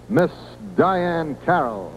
Miss Diahann Carroll.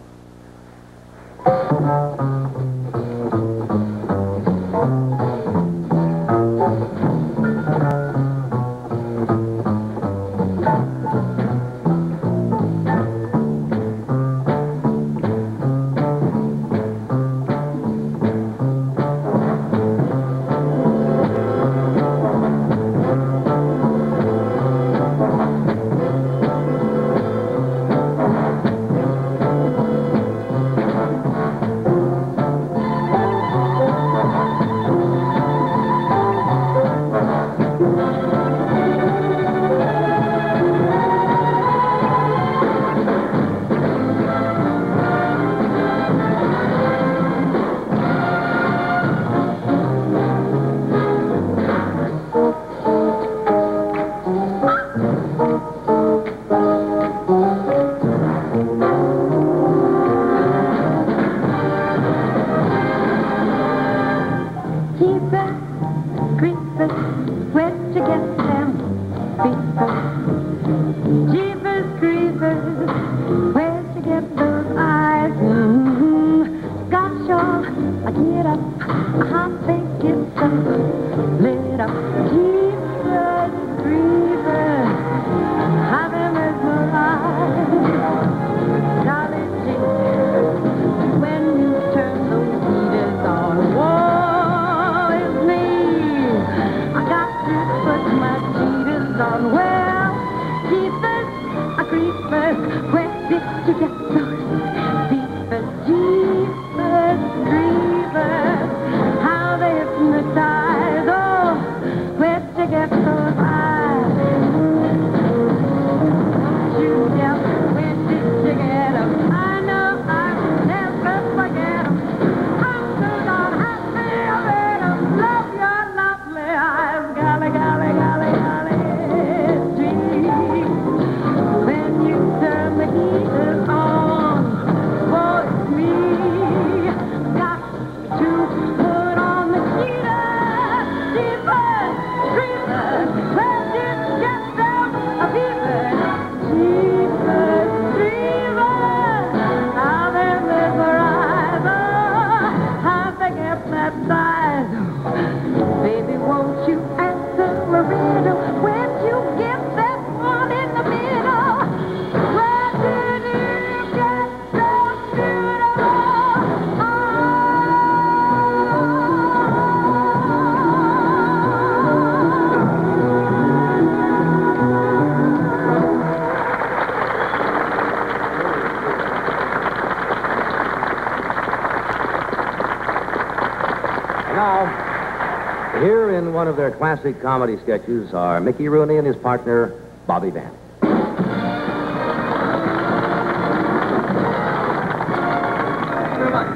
Here in one of their classic comedy sketches are Mickey Rooney and his partner, Bobby Van.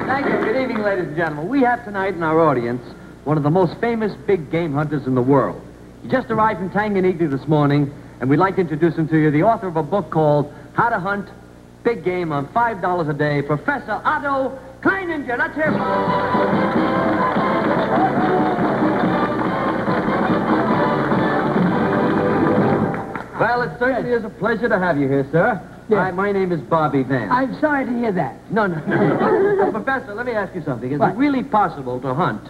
Thank you. Good evening, ladies and gentlemen. We have tonight in our audience one of the most famous big game hunters in the world. He just arrived from Tanganyika this morning, and we'd like to introduce him to you, the author of a book called How to Hunt Big Game on $5 a Day, Professor Otto Kleininger. Let's hear from him. Well, it certainly is a pleasure to have you here, sir. Yes. My name is Bobby Van. I'm sorry to hear that. No. Professor, let me ask you something. Is What? it really possible to hunt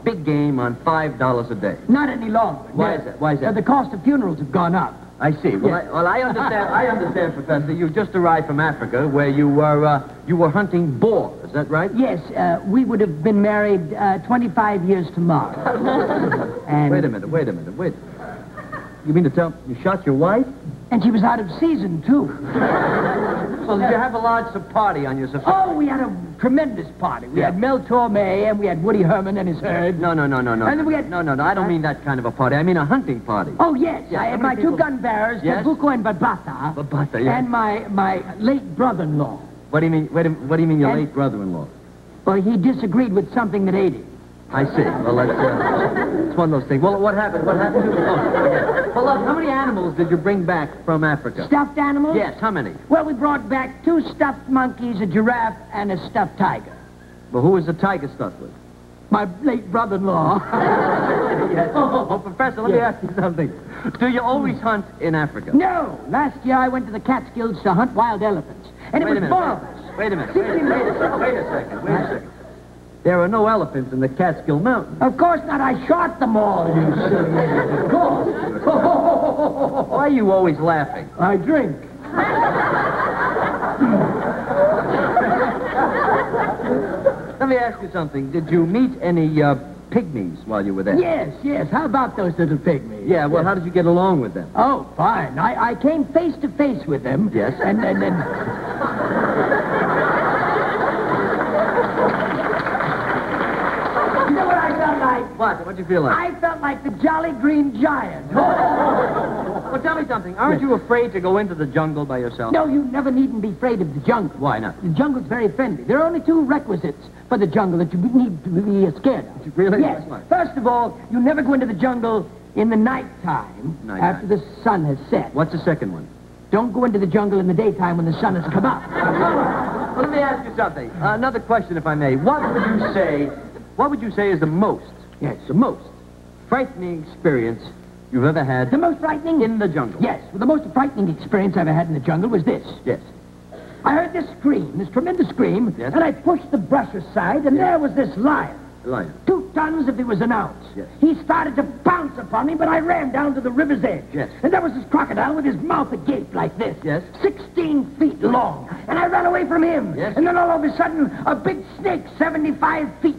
big game on $5 a day? Not any longer. Why is that? Why is that? The cost of funerals have gone up. I see. Well, Yes. I understand. I understand, Professor. You just arrived from Africa, where you were hunting boar. Is that right? Yes, we would have been married 25 years tomorrow. And, Wait a minute. You mean to tell you shot your wife? And she was out of season, too. Well, did you have a large party on your safari? Oh, we had a tremendous party. We had Mel Torme, and we had Woody Herman and his herd. No. And then we had... No. I don't mean that kind of a party. I mean a hunting party. Oh, yes. Yeah, I how had many my people- two gun bearers, Yes? Tabuco and Babata. Babata, yes. And my late brother-in-law. What do you mean? What do you mean, your And- late brother-in-law? Well, he disagreed with something that ate him. I see. Well, it's one of those things. Well, what happened? What happened to you? Well, look, how many animals did you bring back from Africa? Stuffed animals? Yes, how many? Well, we brought back 2 stuffed monkeys, a giraffe, and a stuffed tiger. Well, who was the tiger stuffed with? My late brother-in-law. Yes. Oh, Professor, let me ask you something. Do you always hunt in Africa? No. Last year I went to the Catskills to hunt wild elephants. And Wait it a was minute. marvelous. Wait a minute. Wait a second. There are no elephants in the Catskill Mountains. Of course not. I shot them all, you silly idiot. Of course. Why are you always laughing? I drink. Let me ask you something. Did you meet any pygmies while you were there? Yes. How about those little pygmies? Yeah, well, how did you get along with them? Oh, fine. I came face to face with them. Yes. And You know what I felt like? What? What'd you feel like? I felt like the Jolly Green Giant. Well, tell me something. Aren't you afraid to go into the jungle by yourself? No, you never needn't be afraid of the jungle. Why not? The jungle's very friendly. There are only two requisites for the jungle that you need to be scared of. Really? Yes. First of all, you never go into the jungle in the nighttime after the sun has set. What's the second one? Don't go into the jungle in the daytime when the sun has come up. Well, let me ask you something. Another question, if I may. What would you say is the most frightening experience you've ever had? The most frightening? In the jungle. Yes. Well, the most frightening experience I ever had in the jungle was this. Yes. I heard this scream, this tremendous scream, Yes. and I pushed the brush aside, and there was this lion. Lion. 2 tons if he was an ounce. Yes. He started to pounce upon me, but I ran down to the river's edge. Yes. And there was this crocodile with his mouth agape like this. Yes. 16 feet long. And I ran away from him. Yes. And then all of a sudden, a big snake, 75 feet,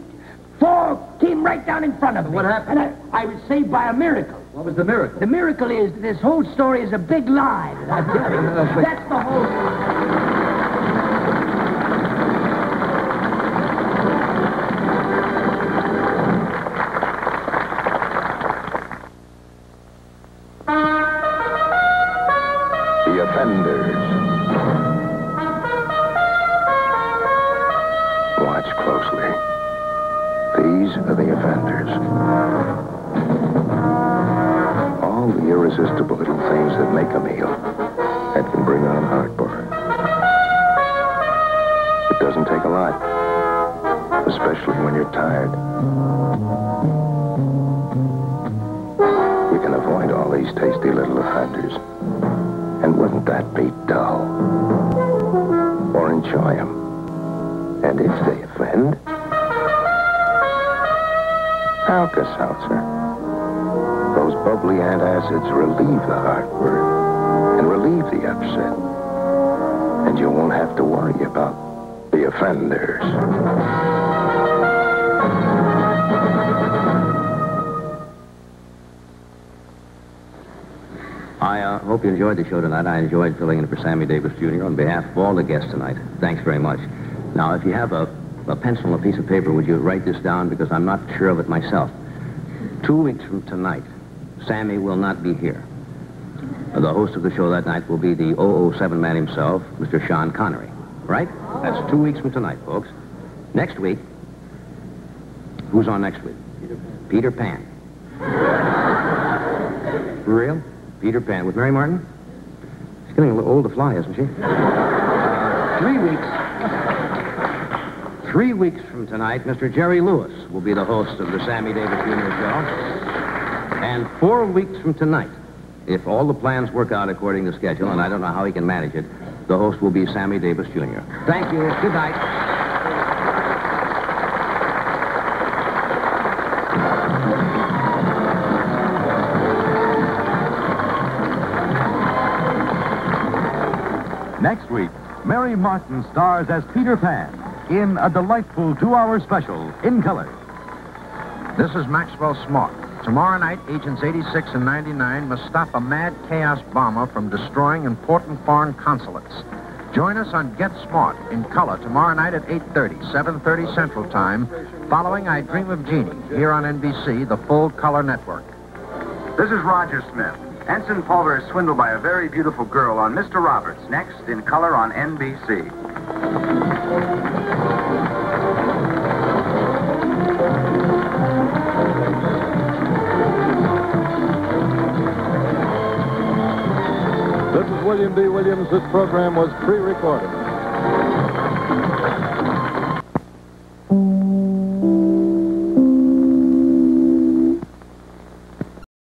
4 came right down in front of me. What happened? And I was saved by a miracle. What was the miracle? The miracle is that this whole story is a big lie that I'm telling you. That's the whole story. The offenders. Watch closely. These are the offenders. All the irresistible little things that make a meal that can bring on heartburn. It doesn't take a lot, especially when you're tired. You can avoid all these tasty little offenders. And wouldn't that be dull? Or enjoy them? And if they offend, Alka-Seltzer. Those bubbly antacids relieve the heartburn and relieve the upset. And you won't have to worry about the offenders. I hope you enjoyed the show tonight. I enjoyed filling in for Sammy Davis, Jr. on behalf of all the guests tonight. Thanks very much. Now, if you have a pencil and a piece of paper, would you write this down? Because I'm not sure of it myself. 2 weeks from tonight, Sammy will not be here. The host of the show that night will be the 007 man himself, Mr. Sean Connery. Right? That's 2 weeks from tonight, folks. Next week, who's on next week? Peter Pan. For real? Peter Pan with Mary Martin? She's getting a little old to fly, isn't she? 3 weeks from tonight, Mr. Jerry Lewis will be the host of the Sammy Davis Jr. show. And 4 weeks from tonight, if all the plans work out according to schedule, and I don't know how he can manage it, the host will be Sammy Davis Jr. Thank you. Good night. Next week, Mary Martin stars as Peter Pan in a delightful 2-hour special in color. This is Maxwell Smart. Tomorrow night, Agents 86 and 99 must stop a mad chaos bomber from destroying important foreign consulates. Join us on Get Smart in color tomorrow night at 8:30, 7:30 Central Time, following I Dream of Jeannie, here on NBC, the full color network. This is Roger Smith. Ensign Pulver is swindled by a very beautiful girl on Mr. Roberts, next in color on NBC. This is William B. Williams. This program was pre-recorded.